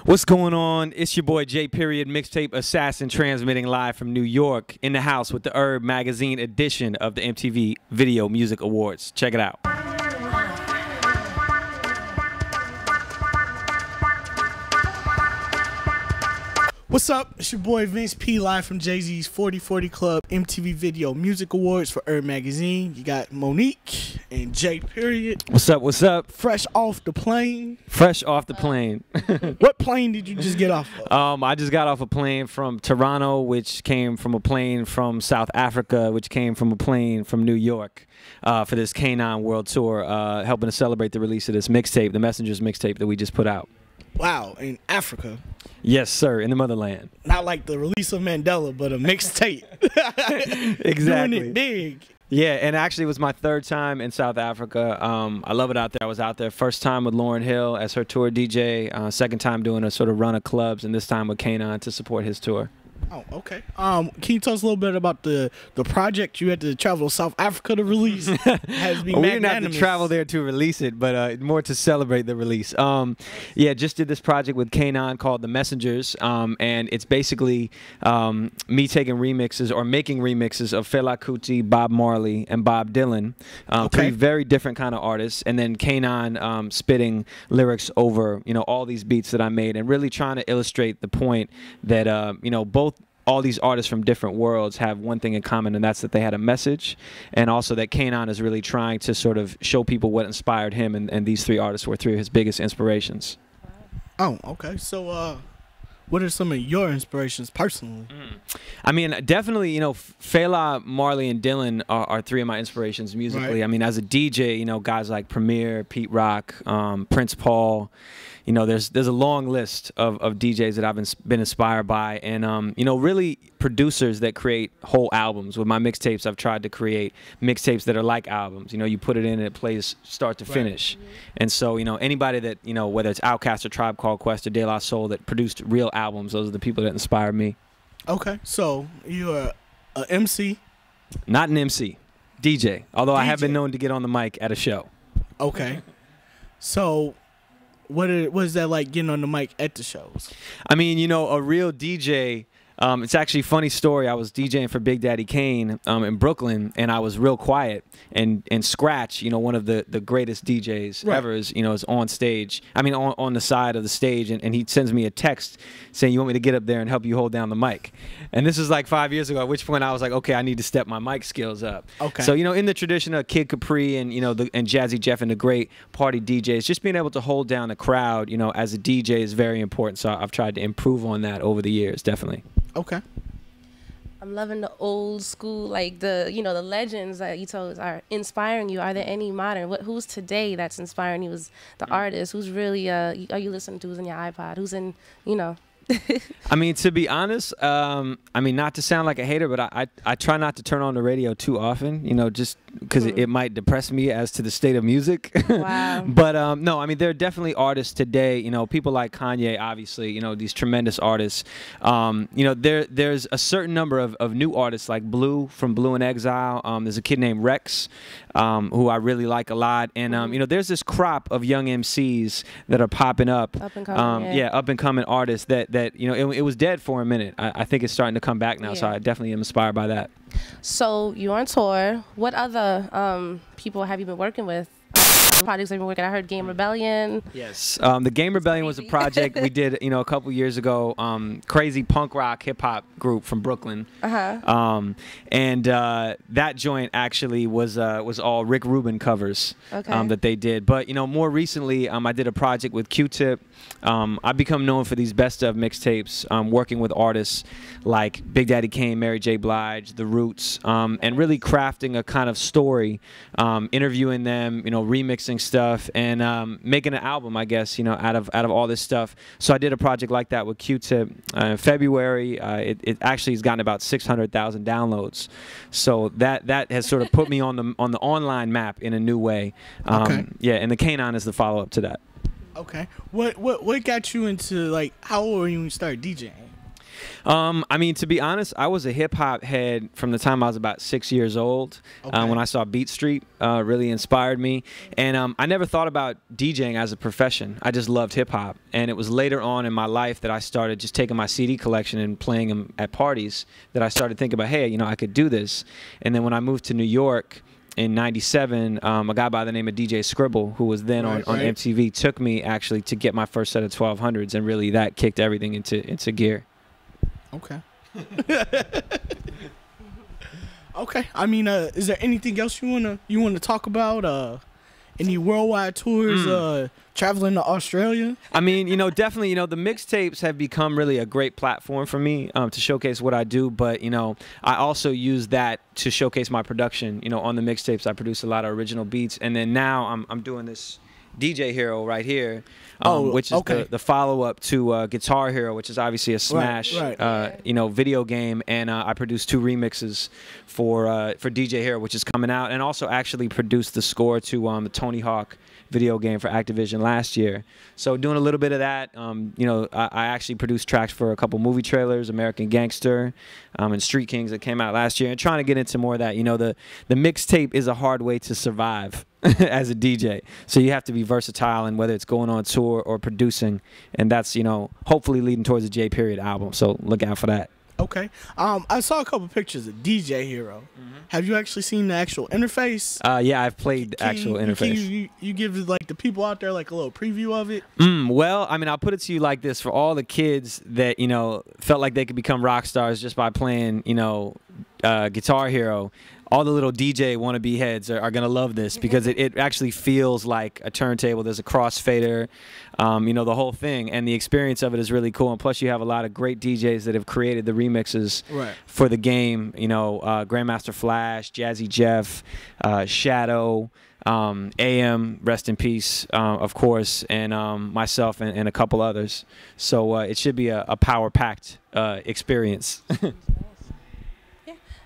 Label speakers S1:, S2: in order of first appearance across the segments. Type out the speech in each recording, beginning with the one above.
S1: What's going on? It's your boy J Period Mixtape Assassin transmitting live from New York in the house with the URB Magazine edition of the MTV Video Music Awards. Check it out.
S2: What's up? It's your boy Vince P live from Jay-Z's 4040 Club MTV Video Music Awards for URB Magazine. You got Monique and J Period.
S1: What's up? What's up?
S2: Fresh off the plane.
S1: Fresh off the plane.
S2: What plane did you just get off of?
S1: I just got off a plane from Toronto, which came from a plane from South Africa, which came from a plane from New York for this K9 World Tour, helping to celebrate the release of this mixtape, the Messengers mixtape that we just put out.
S2: Wow, in Africa.
S1: Yes, sir, in the motherland.
S2: Not like the release of Mandela, but a mixtape.
S1: Exactly.
S2: Doing it big.
S1: Yeah, and actually it was my third time in South Africa. I love it out there. I was out there first time with Lauryn Hill as her tour DJ, second time doing a sort of run of clubs, and this time with K9 to support his tour.
S2: Oh, okay. Can you tell us a little bit about the project you had to travel to South Africa to release? Has been
S1: we didn't have to travel there to release it, but more to celebrate the release. Yeah, just did this project with K9 called The Messengers, and it's basically me taking remixes or making remixes of Fela Kuti, Bob Marley, and Bob Dylan, three very different kind of artists, and then K9 spitting lyrics over all these beats that I made, and really trying to illustrate the point that all these artists from different worlds have one thing in common, and that's that they had a message, and also that K9 is really trying to sort of show people what inspired him, and these three artists were three of his biggest inspirations.
S2: Oh, okay. So, what are some of your inspirations personally?
S1: I mean, definitely, Fela, Marley, and Dylan are three of my inspirations musically. Right. I mean, as a DJ, guys like Premier, Pete Rock, Prince Paul. There's a long list of DJs that I've been inspired by, and really producers that create whole albums. With my mixtapes, I've tried to create mixtapes that are like albums. You put it in and it plays start to finish. Right. And so anybody that whether it's Outkast or Tribe Called Quest or De La Soul that produced real albums, those are the people that inspired me. Okay,
S2: so you're a MC?
S1: Not an MC, DJ. Although I have been known to get on the mic at a show.
S2: Okay, so. What is that like getting on the mic at the shows?
S1: I mean, a real DJ, it's actually a funny story. I was DJing for Big Daddy Kane in Brooklyn, and I was real quiet. And Scratch, one of the greatest DJs ever, is on stage. I mean, on the side of the stage, and he sends me a text saying, "You want me to get up there and help you hold down the mic?" And this is like 5 years ago. At which point I was like, "Okay, I need to step my mic skills up." Okay. So in the tradition of Kid Capri and and Jazzy Jeff and the great party DJs, just being able to hold down a crowd, as a DJ is very important. So I've tried to improve on that over the years, definitely.
S2: Okay.
S3: I'm loving the old school, like the legends that you told us are inspiring you. Are there any modern? Who's today that's inspiring you as the artist? Who's really are you listening to? Who's in your iPod? Who's in
S1: I mean, to be honest, I mean, not to sound like a hater, but I try not to turn on the radio too often, just because it might depress me as to the state of music.
S3: Wow.
S1: But no, I mean, there are definitely artists today, people like Kanye, obviously, these tremendous artists. There's a certain number of new artists like Blue from Blue in Exile. There's a kid named Rex, who I really like a lot. And, there's this crop of young MCs that are popping up.
S3: Up and coming,
S1: up and coming artists that it was dead for a minute. I think it's starting to come back now, so I definitely am inspired by that.
S3: So you're on tour. What other people have you been working with? Projects have been working. I heard Game Rebellion.
S1: Yes, the Game Rebellion was a project we did, a couple years ago. Crazy punk rock hip hop group from Brooklyn. And that joint actually was all Rick Rubin covers that they did. But more recently, I did a project with Q-Tip. I've become known for these best of mixtapes, working with artists like Big Daddy Kane, Mary J. Blige, The Roots, and really crafting a kind of story, interviewing them, remixing stuff, and making an album, I guess, out of all this stuff. So I did a project like that with Q-Tip in February. It actually has gotten about 600,000 downloads. So that has sort of put me on the online map in a new way. Yeah, and the K9 is the follow-up to that.
S2: Okay. What got you into, like, how old were you when you started DJing?
S1: I mean, to be honest, I was a hip hop head from the time I was about 6 years old. When I saw Beat Street, really inspired me. And I never thought about DJing as a profession. I just loved hip hop. And it was later on in my life that I started just taking my CD collection and playing them at parties that I started thinking about, hey, you know, I could do this. And then when I moved to New York in '97, a guy by the name of DJ Scribble, who was then on MTV, took me actually to get my first set of 1200s, and really that kicked everything into gear.
S2: Okay. Okay. I mean, is there anything else you wanna talk about? Any worldwide tours? Traveling to Australia?
S1: I mean, you know, definitely, you know, the mixtapes have become really a great platform for me to showcase what I do. But, you know, I also use that to showcase my production. You know, on the mixtapes, I produce a lot of original beats. And then now I'm doing this DJ Hero right here, which is the follow-up to Guitar Hero, which is obviously a smash, you know, video game. And I produced 2 remixes for DJ Hero, which is coming out, and also actually produced the score to the Tony Hawk video game for Activision last year. So doing a little bit of that. You know, I actually produced tracks for a couple movie trailers, American Gangster and Street Kings, that came out last year, and trying to get into more of that. You know, the mixtape is a hard way to survive as a DJ. So you have to be versatile, and whether it's going on tour or producing, and that's, you know, hopefully leading towards a J Period album. So look out for that.
S2: Okay. I saw a couple pictures of DJ Hero. Have you actually seen the actual interface?
S1: Yeah, I've played the actual interface.
S2: Can you give like the people out there like a little preview of it?
S1: Well, I mean, I'll put it to you like this: for all the kids that, you know, felt like they could become rock stars just by playing, you know, Guitar Hero, all the little DJ wannabe heads are going to love this, because it actually feels like a turntable. There's a crossfader, you know, the whole thing. And the experience of it is really cool. And plus, you have a lot of great DJs that have created the remixes for the game. You know, Grandmaster Flash, Jazzy Jeff, Shadow, AM, rest in peace, of course, and myself and a couple others. So it should be a power-packed experience.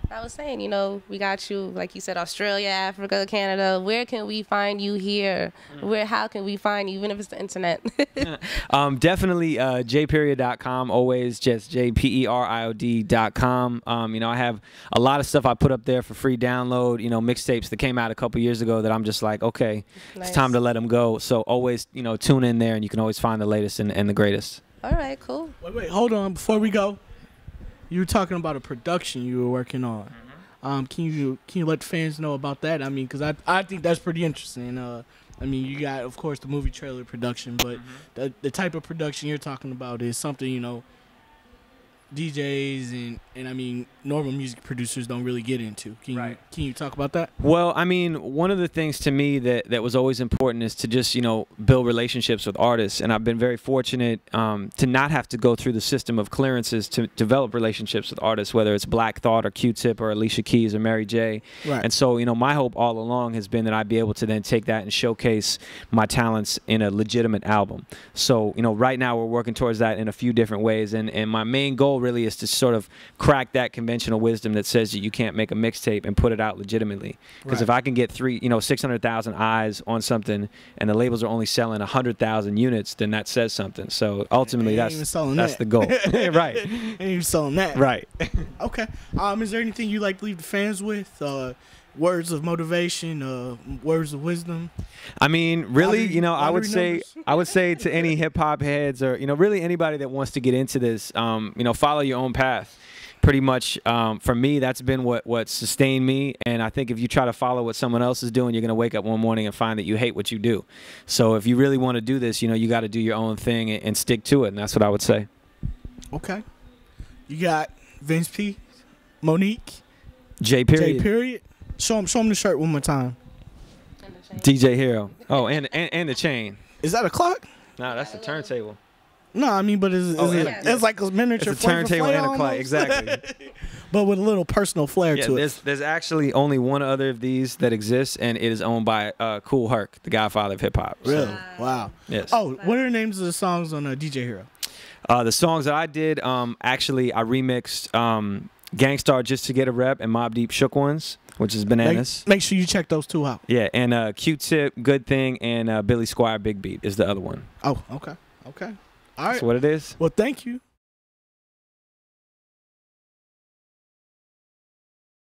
S3: I was saying, you know, we got you, like you said, Australia, Africa, Canada. Where can we find you here? How can we find you, even if it's the internet?
S1: Definitely jperiod.com, always just jperiod.com. You know, I have a lot of stuff I put up there for free download, you know, mixtapes that came out a couple years ago that I'm just like, okay, it's time to let them go. So always, you know, tune in there, and you can always find the latest and the greatest.
S3: All right, cool.
S2: Wait, hold on. Before we go, you were talking about a production you were working on. Can you let the fans know about that? I mean, because I think that's pretty interesting. I mean, you got, of course, the movie trailer production, but the type of production you're talking about is something, you know, DJs and I mean normal music producers don't really get into. Can you talk about that?
S1: Well, I mean, one of the things to me that was always important is to just, you know, build relationships with artists, and I've been very fortunate to not have to go through the system of clearances to develop relationships with artists, whether it's Black Thought or Q-Tip or Alicia Keys or Mary J. And so, you know, my hope all along has been that I'd be able to then take that and showcase my talents in a legitimate album. So, you know, right now we're working towards that in a few different ways, and my main goal really is to sort of crack that conventional wisdom that says that you can't make a mixtape and put it out legitimately. Because if I can get 600,000 eyes on something, and the labels are only selling 100,000 units, then that says something. So ultimately, that's the goal. Right.
S2: Ain't even selling that.
S1: Right.
S2: Okay. Is there anything you like to leave the fans with? Words of motivation, words of wisdom? I mean, really, you know, I would say to any hip hop heads, or, you know, really anybody that wants to get into this, you know, follow your own path. Pretty much, for me, that's been what sustained me. And I think if you try to follow what someone else is doing, you're going to wake up one morning and find that you hate what you do. So if you really want to do this, you know, you got to do your own thing and stick to it. And that's what I would say. Okay. You got Vince P, Monique, J Period. Show him the shirt one more time. DJ Hero. Oh, and the chain. Is that a clock? No, that's the turntable. No, I mean, but it's like a miniature. It's a turntable and a clock, exactly. But with a little personal flair to it. There's actually only one other of these that exists, and it is owned by Kool Herc, the godfather of hip hop. Really? So, wow. Yes. Oh, what are the names of the songs on DJ Hero? The songs that I did, actually, I remixed Gangstar Just to Get a Rep and Mobb Deep Shook Ones, which is bananas. Make sure you check those two out. Yeah, and Q-Tip, Good Thing, and Billy Squire, Big Beat is the other one. Oh, okay. Okay. All right. That's what it is. Well, thank you.